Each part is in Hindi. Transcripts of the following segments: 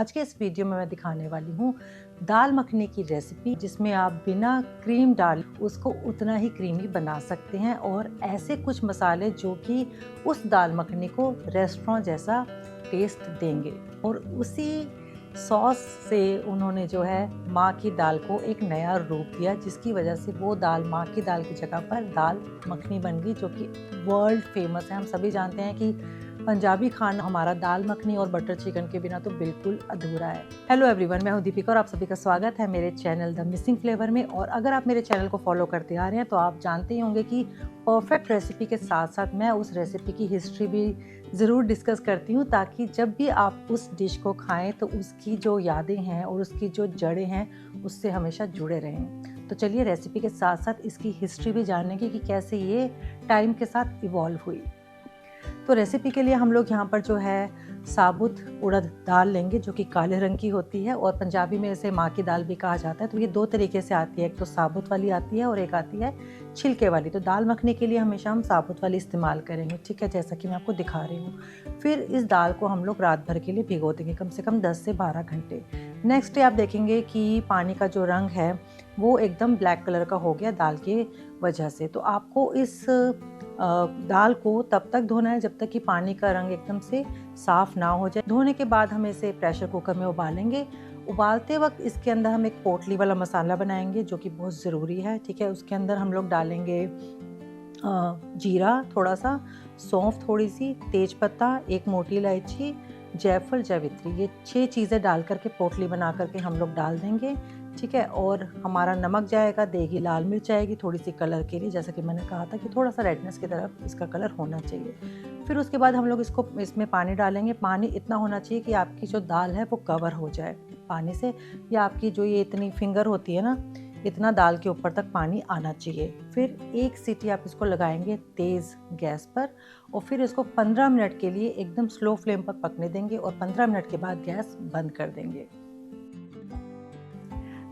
आज के इस वीडियो में मैं दिखाने वाली हूँ दाल मखनी की रेसिपी, जिसमें आप बिना क्रीम डाले उसको उतना ही क्रीमी बना सकते हैं और ऐसे कुछ मसाले जो कि उस दाल मखनी को रेस्टोरेंट जैसा टेस्ट देंगे। और उसी सॉस से उन्होंने जो है माँ की दाल को एक नया रूप दिया, जिसकी वजह से वो दाल माँ की दाल की जगह पर दाल मखनी बन गई, जो कि वर्ल्ड फेमस है। हम सभी जानते हैं कि पंजाबी खाना हमारा दाल मखनी और बटर चिकन के बिना तो बिल्कुल अधूरा है। हेलो एवरीवन, मैं हूं दीपिका और आप सभी का स्वागत है मेरे चैनल द मिसिंग फ्लेवर में। और अगर आप मेरे चैनल को फॉलो करते आ रहे हैं तो आप जानते ही होंगे कि परफेक्ट रेसिपी के साथ साथ मैं उस रेसिपी की हिस्ट्री भी ज़रूर डिस्कस करती हूँ, ताकि जब भी आप उस डिश को खाएं तो उसकी जो यादें हैं और उसकी जो जड़ें हैं उससे हमेशा जुड़े रहें। तो चलिए रेसिपी के साथ साथ इसकी हिस्ट्री भी जानेंगे कि कैसे ये टाइम के साथ इवॉल्व हुई। तो रेसिपी के लिए हम लोग यहाँ पर जो है साबुत उड़द दाल लेंगे, जो कि काले रंग की होती है और पंजाबी में इसे माँ की दाल भी कहा जाता है। तो ये दो तरीके से आती है, एक तो साबुत वाली आती है और एक आती है छिलके वाली। तो दाल मखनी के लिए हमेशा हम साबुत वाली इस्तेमाल करेंगे, ठीक है, जैसा कि मैं आपको दिखा रही हूँ। फिर इस दाल को हम लोग रात भर के लिए भिगो देंगे, कम से कम 10 से 12 घंटे। नेक्स्ट डे आप देखेंगे कि पानी का जो रंग है वो एकदम ब्लैक कलर का हो गया दाल की वजह से। तो आपको इस दाल को तब तक धोना है जब तक कि पानी का रंग एकदम से साफ ना हो जाए। धोने के बाद हम इसे प्रेशर कुकर में उबालेंगे। उबालते वक्त इसके अंदर हम एक पोटली वाला मसाला बनाएंगे, जो कि बहुत ज़रूरी है, ठीक है। उसके अंदर हम लोग डालेंगे जीरा थोड़ा सा, सौंफ थोड़ी सी, तेज पत्ता, एक मोटी इलायची, जायफल, जावित्री, ये 6 चीज़ें डाल करके पोटली बना करके हम लोग डाल देंगे, ठीक है। और हमारा नमक जाएगा, देगी लाल मिर्च आएगी थोड़ी सी कलर के लिए, जैसा कि मैंने कहा था कि थोड़ा सा रेडनेस की तरफ इसका कलर होना चाहिए। फिर उसके बाद हम लोग इसमें पानी डालेंगे। पानी इतना होना चाहिए कि आपकी जो दाल है वो कवर हो जाए पानी से, या आपकी जो ये इतनी फिंगर होती है ना, इतना दाल के ऊपर तक पानी आना चाहिए। फिर एक सीटी आप इसको लगाएंगे तेज़ गैस पर और फिर इसको 15 मिनट के लिए एकदम स्लो फ्लेम पर पकने देंगे और 15 मिनट के बाद गैस बंद कर देंगे।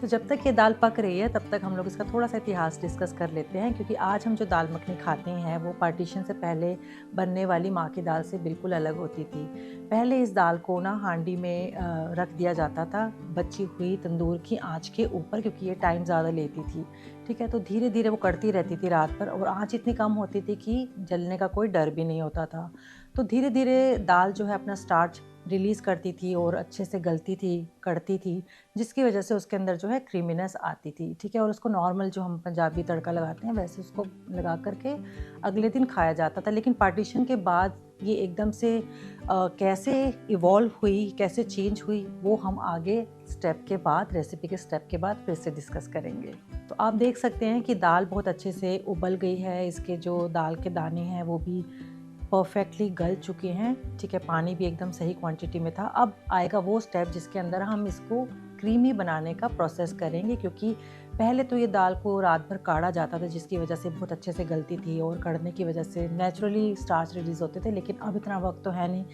तो जब तक ये दाल पक रही है तब तक हम लोग इसका थोड़ा सा इतिहास डिस्कस कर लेते हैं, क्योंकि आज हम जो दाल मखनी खाते हैं वो पार्टीशन से पहले बनने वाली माँ की दाल से बिल्कुल अलग होती थी। पहले इस दाल को ना हांडी में रख दिया जाता था बची हुई तंदूर की आंच के ऊपर, क्योंकि ये टाइम ज़्यादा लेती थी, ठीक है। तो धीरे धीरे वो कड़ती रहती थी रात पर और आंच इतनी कम होती थी कि जलने का कोई डर भी नहीं होता था। तो धीरे धीरे दाल जो है अपना स्टार्च रिलीज़ करती थी और अच्छे से गलती थी, कड़ती थी, जिसकी वजह से उसके अंदर जो है क्रीमीनेस आती थी, ठीक है। और उसको नॉर्मल जो हम पंजाबी तड़का लगाते हैं वैसे उसको लगा करके अगले दिन खाया जाता था। लेकिन पार्टीशन के बाद ये एकदम से कैसे इवॉल्व हुई, कैसे चेंज हुई, वो हम आगे स्टेप के बाद, रेसिपी के स्टेप के बाद फिर से डिस्कस करेंगे। तो आप देख सकते हैं कि दाल बहुत अच्छे से उबल गई है, इसके जो दाल के दाने हैं वो भी परफेक्टली गल चुके हैं, ठीक है। पानी भी एकदम सही क्वांटिटी में था। अब आएगा वो स्टेप जिसके अंदर हम इसको क्रीमी बनाने का प्रोसेस करेंगे, क्योंकि पहले तो ये दाल को रात भर काढ़ा जाता था, जिसकी वजह से बहुत अच्छे से गलती थी और कढ़ने की वजह से नेचुरली स्टार्च रिलीज़ होते थे। लेकिन अब इतना वक्त तो है नहीं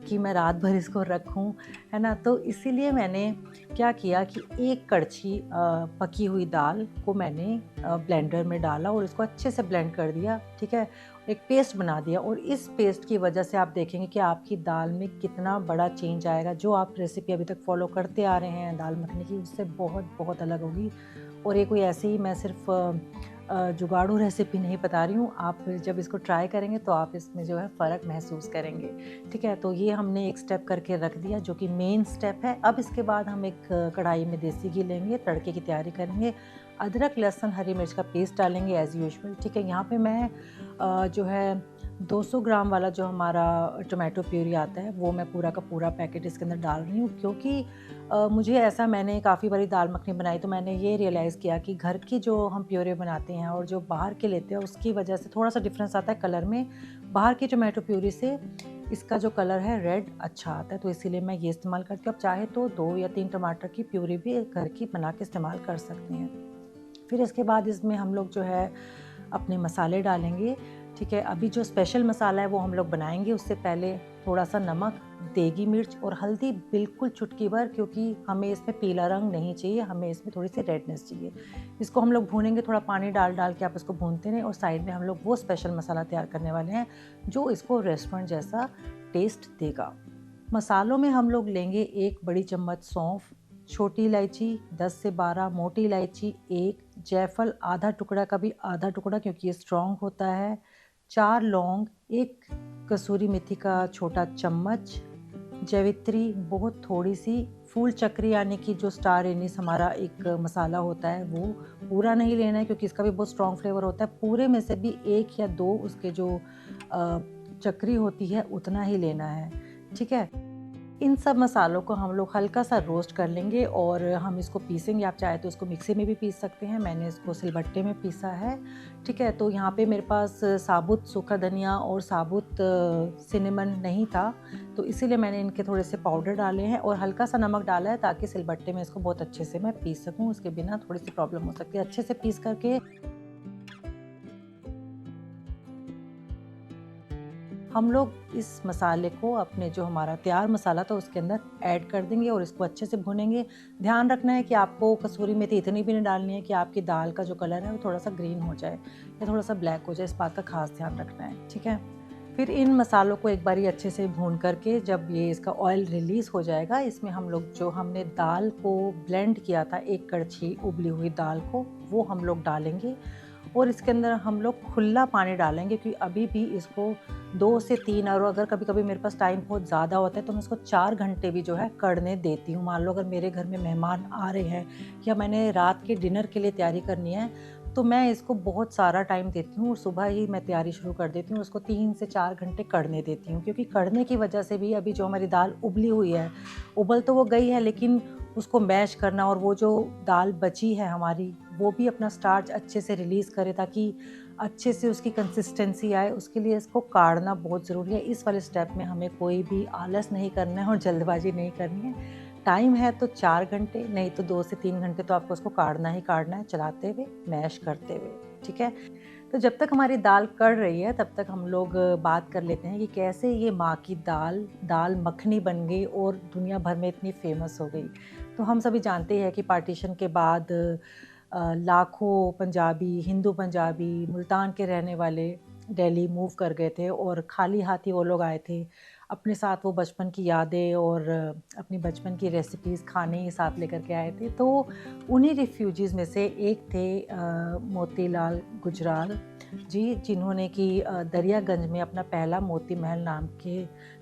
कि मैं रात भर इसको रखूं, है ना। तो इसीलिए मैंने क्या किया कि एक कड़छी पकी हुई दाल को मैंने ब्लेंडर में डाला और इसको अच्छे से ब्लेंड कर दिया, ठीक है, एक पेस्ट बना दिया। और इस पेस्ट की वजह से आप देखेंगे कि आपकी दाल में कितना बड़ा चेंज आएगा। जो आप रेसिपी अभी तक फॉलो करते आ रहे हैं दाल मखनी की, उससे बहुत बहुत अलग होगी। और ये कोई ऐसे ही मैं सिर्फ जुगाड़ू रेसिपी नहीं बता रही हूँ, आप जब इसको ट्राई करेंगे तो आप इसमें जो है फ़र्क महसूस करेंगे, ठीक है। तो ये हमने एक स्टेप करके रख दिया जो कि मेन स्टेप है। अब इसके बाद हम एक कढ़ाई में देसी घी लेंगे, तड़के की तैयारी करेंगे। अदरक, लहसुन, हरी मिर्च का पेस्ट डालेंगे एज़ यूजुअल, ठीक है। यहाँ पे मैं जो है 200 ग्राम वाला जो हमारा टोमेटो प्यूरी आता है वो मैं पूरा का पूरा पैकेट इसके अंदर डाल रही हूँ, क्योंकि मुझे ऐसा, मैंने काफ़ी बारी दाल मखनी बनाई तो मैंने ये रियलाइज़ किया कि घर की जो हम प्यूरी बनाते हैं और जो बाहर के लेते हैं उसकी वजह से थोड़ा सा डिफरेंस आता है कलर में। बाहर की टोमेटो प्यूरी से इसका जो कलर है रेड अच्छा आता है, तो इसीलिए मैं ये इस्तेमाल करती हूँ। आप चाहे तो 2 या 3 टमाटर की प्यूरी भी घर की बना के इस्तेमाल कर सकते हैं। फिर इसके बाद इसमें हम लोग जो है अपने मसाले डालेंगे, ठीक है। अभी जो स्पेशल मसाला है वो हम लोग बनाएंगे, उससे पहले थोड़ा सा नमक, देगी मिर्च और हल्दी बिल्कुल चुटकी भर, क्योंकि हमें इसमें पीला रंग नहीं चाहिए, हमें इसमें थोड़ी सी रेडनेस चाहिए। इसको हम लोग भूनेंगे, थोड़ा पानी डाल डाल के आप इसको भूनते रहें। और साइड में हम लोग वो स्पेशल मसाला तैयार करने वाले हैं जो इसको रेस्टोरेंट जैसा टेस्ट देगा। मसालों में हम लोग लेंगे 1 बड़ी चम्मच सौंफ, छोटी इलायची 10 से 12, मोटी इलायची 1, जायफल आधा टुकड़ा का भी आधा टुकड़ा क्योंकि ये स्ट्रॉन्ग होता है, 4 लौंग, 1 कसूरी मेथी का छोटा चम्मच, जवित्री बहुत थोड़ी-सी, फूल चक्री यानी कि जो स्टार एनिस हमारा एक मसाला होता है वो पूरा नहीं लेना है क्योंकि इसका भी बहुत स्ट्रॉन्ग फ्लेवर होता है। पूरे में से भी 1 या 2 उसके जो चक्री होती है उतना ही लेना है, ठीक है? इन सब मसालों को हम लोग हल्का सा रोस्ट कर लेंगे और हम इसको पीसेंगे। आप चाहे तो इसको मिक्सी में भी पीस सकते हैं, मैंने इसको सिलबट्टे में पीसा है, ठीक है। तो यहाँ पे मेरे पास साबुत सूखा धनिया और साबुत सिनेमन नहीं था, तो इसीलिए मैंने इनके थोड़े से पाउडर डाले हैं और हल्का सा नमक डाला है ताकि सिलबट्टे में इसको बहुत अच्छे से मैं पीस सकूँ। उसके बिना थोड़ी सी प्रॉब्लम हो सकती है। अच्छे से पीस करके हम लोग इस मसाले को अपने जो हमारा तैयार मसाला था उसके अंदर ऐड कर देंगे और इसको अच्छे से भूनेंगे। ध्यान रखना है कि आपको कसूरी मेथी इतनी भी नहीं डालनी है कि आपकी दाल का जो कलर है वो थोड़ा सा ग्रीन हो जाए या थोड़ा सा ब्लैक हो जाए, इस बात का खास ध्यान रखना है, ठीक है। फिर इन मसालों को एक बारी अच्छे से भून करके जब ये इसका ऑयल रिलीज़ हो जाएगा, इसमें हम लोग जो हमने दाल को ब्लेंड किया था, 1 कड़छी उबली हुई दाल को, वो हम लोग डालेंगे और इसके अंदर हम लोग खुला पानी डालेंगे क्योंकि अभी भी इसको 2 से 3 और अगर कभी-कभी मेरे पास टाइम बहुत ज़्यादा होता है तो मैं इसको 4 घंटे भी जो है कढ़ने देती हूँ। मान लो अगर मेरे घर में मेहमान आ रहे हैं या मैंने रात के डिनर के लिए तैयारी करनी है, तो मैं इसको बहुत सारा टाइम देती हूँ और सुबह ही मैं तैयारी शुरू कर देती हूँ। उसको 3 से 4 घंटे कढ़ने देती हूँ क्योंकि कढ़ने की वजह से भी अभी जो हमारी दाल उबली हुई है, उबल तो वो गई है लेकिन उसको मैश करना और वो जो दाल बची है हमारी, वो भी अपना स्टार्च अच्छे से रिलीज़ करे ताकि अच्छे से उसकी कंसिस्टेंसी आए, उसके लिए इसको काढ़ना बहुत ज़रूरी है। इस वाले स्टेप में हमें कोई भी आलस नहीं करना है और जल्दबाजी नहीं करनी है। टाइम है तो 4 घंटे, नहीं तो 2 से 3 घंटे तो आपको उसको काढ़ना ही काढ़ना है, चलाते हुए, मैश करते हुए, ठीक है? तो जब तक हमारी दाल कढ़ रही है, तब तक हम लोग बात कर लेते हैं कि कैसे ये माँ की दाल, दाल मखनी बन गई और दुनिया भर में इतनी फ़ेमस हो गई। तो हम सभी जानते हैं कि पार्टीशन के बाद लाखों पंजाबी, हिंदू पंजाबी, मुल्तान के रहने वाले दिल्ली मूव कर गए थे और खाली हाथ ही वो लोग आए थे। अपने साथ वो बचपन की यादें और अपनी बचपन की रेसिपीज़ खाने ही साथ लेकर के आए थे। तो उन्हीं रिफ्यूजीज़ में से एक थे मोतीलाल गुजराल जी, जिन्होंने कि दरियागंज में अपना पहला मोती महल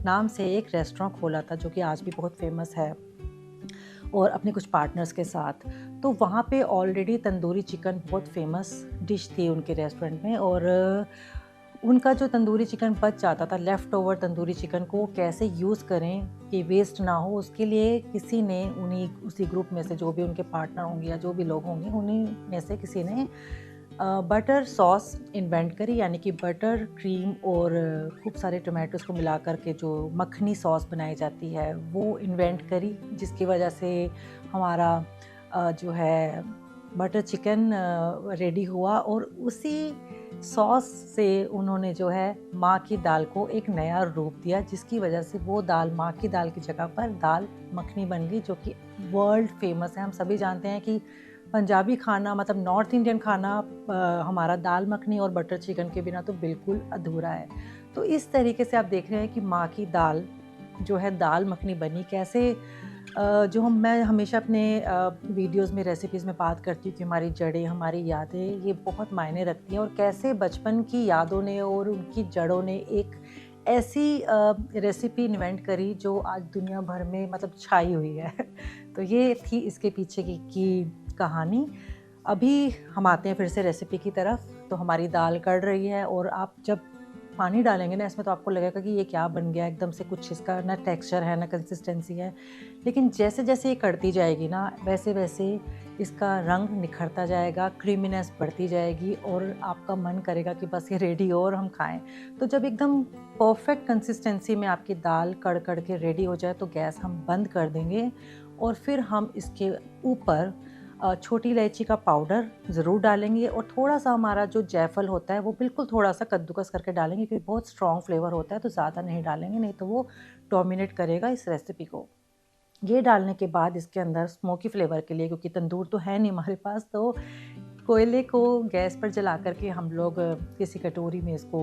नाम से एक रेस्टोरेंट खोला था जो कि आज भी बहुत फेमस है और अपने कुछ पार्टनर्स के साथ। तो वहाँ पे ऑलरेडी तंदूरी चिकन बहुत फेमस डिश थी उनके रेस्टोरेंट में और उनका जो तंदूरी चिकन बच जाता था, लेफ़्ट ओवर तंदूरी चिकन को कैसे यूज़ करें कि वेस्ट ना हो, उसके लिए किसी ने उसी ग्रुप में से जो भी उनके पार्टनर होंगे या जो भी लोग होंगे, उन्हीं में से किसी ने बटर सॉस इन्वेंट करी, यानी कि बटर, क्रीम और खूब सारे टोमेटोज़ को मिला कर के जो मखनी सॉस बनाई जाती है, वो इन्वेंट करी, जिसकी वजह से हमारा जो है बटर चिकन रेडी हुआ और उसी सॉस से उन्होंने जो है माँ की दाल को एक नया रूप दिया, जिसकी वजह से वो दाल माँ की दाल की जगह पर दाल मखनी बन गई, जो कि वर्ल्ड फेमस है। हम सभी जानते हैं कि पंजाबी खाना मतलब नॉर्थ इंडियन खाना हमारा दाल मखनी और बटर चिकन के बिना तो बिल्कुल अधूरा है। तो इस तरीके से आप देख रहे हैं कि माँ की दाल जो है दाल मखनी बनी कैसे। जो मैं हमेशा अपने वीडियोज़ में रेसिपीज़ में बात करती हूँ कि हमारी जड़ें, हमारी यादें ये बहुत मायने रखती हैं और कैसे बचपन की यादों ने और उनकी जड़ों ने एक ऐसी रेसिपी इन्वेंट करी जो आज दुनिया भर में मतलब छाई हुई है। तो ये थी इसके पीछे की कहानी। अभी हम आते हैं फिर से रेसिपी की तरफ। तो हमारी दाल कढ़ रही है और आप जब पानी डालेंगे ना इसमें तो आपको लगेगा कि ये क्या बन गया, एकदम से कुछ इसका ना टेक्सचर है ना कंसिस्टेंसी है। लेकिन जैसे जैसे ये कढ़ती जाएगी ना वैसे वैसे इसका रंग निखरता जाएगा, क्रीमीनेस बढ़ती जाएगी और आपका मन करेगा कि बस ये रेडी हो और हम खाएं। तो जब एकदम परफेक्ट कंसिस्टेंसी में आपकी दाल कढ़ कढ़ के रेडी हो जाए तो गैस हम बंद कर देंगे और फिर हम इसके ऊपर छोटी इलायची का पाउडर ज़रूर डालेंगे और थोड़ा-सा हमारा जो जायफल होता है वो बिल्कुल थोड़ा-सा कद्दूकस करके डालेंगे क्योंकि बहुत स्ट्रॉन्ग फ्लेवर होता है, तो ज़्यादा नहीं डालेंगे, नहीं तो वो डोमिनेट करेगा इस रेसिपी को। ये डालने के बाद इसके अंदर स्मोकी फ्लेवर के लिए, क्योंकि तंदूर तो है नहीं हमारे पास, तो कोयले को गैस पर जला कर के हम लोग किसी कटोरी में इसको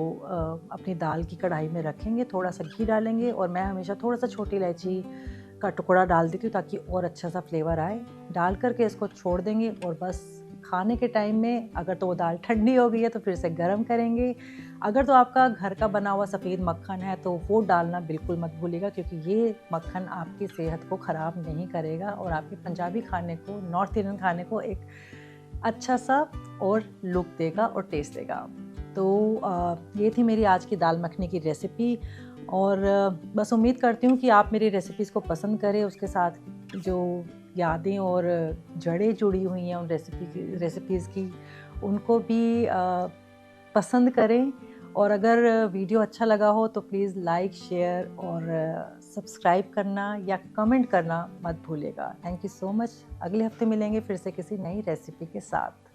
अपनी दाल की कढ़ाई में रखेंगे, थोड़ा-सा घी डालेंगे और मैं हमेशा थोड़ा-सा छोटी इलायची का टुकड़ा डाल देती हूँ ताकि और अच्छा सा फ्लेवर आए। डाल कर के इसको छोड़ देंगे और बस खाने के टाइम में अगर तो वो दाल ठंडी हो गई है तो फिर से गरम करेंगे। अगर तो आपका घर का बना हुआ सफ़ेद मक्खन है तो वो डालना बिल्कुल मत भूलिएगा, क्योंकि ये मक्खन आपकी सेहत को ख़राब नहीं करेगा और आपके पंजाबी खाने को, नॉर्थ इंडियन खाने को एक अच्छा सा और लुक देगा और टेस्ट देगा। तो ये थी मेरी आज की दाल मखनी की रेसिपी और बस उम्मीद करती हूँ कि आप मेरी रेसिपीज़ को पसंद करें। उसके साथ जो यादें और जड़ें जुड़ी हुई हैं उन रेसिपीज़ की, उनको भी पसंद करें। और अगर वीडियो अच्छा लगा हो तो प्लीज़ लाइक, शेयर और सब्सक्राइब करना या कमेंट करना मत भूलिएगा। Thank you so much. अगले हफ्ते मिलेंगे फिर से किसी नई रेसिपी के साथ।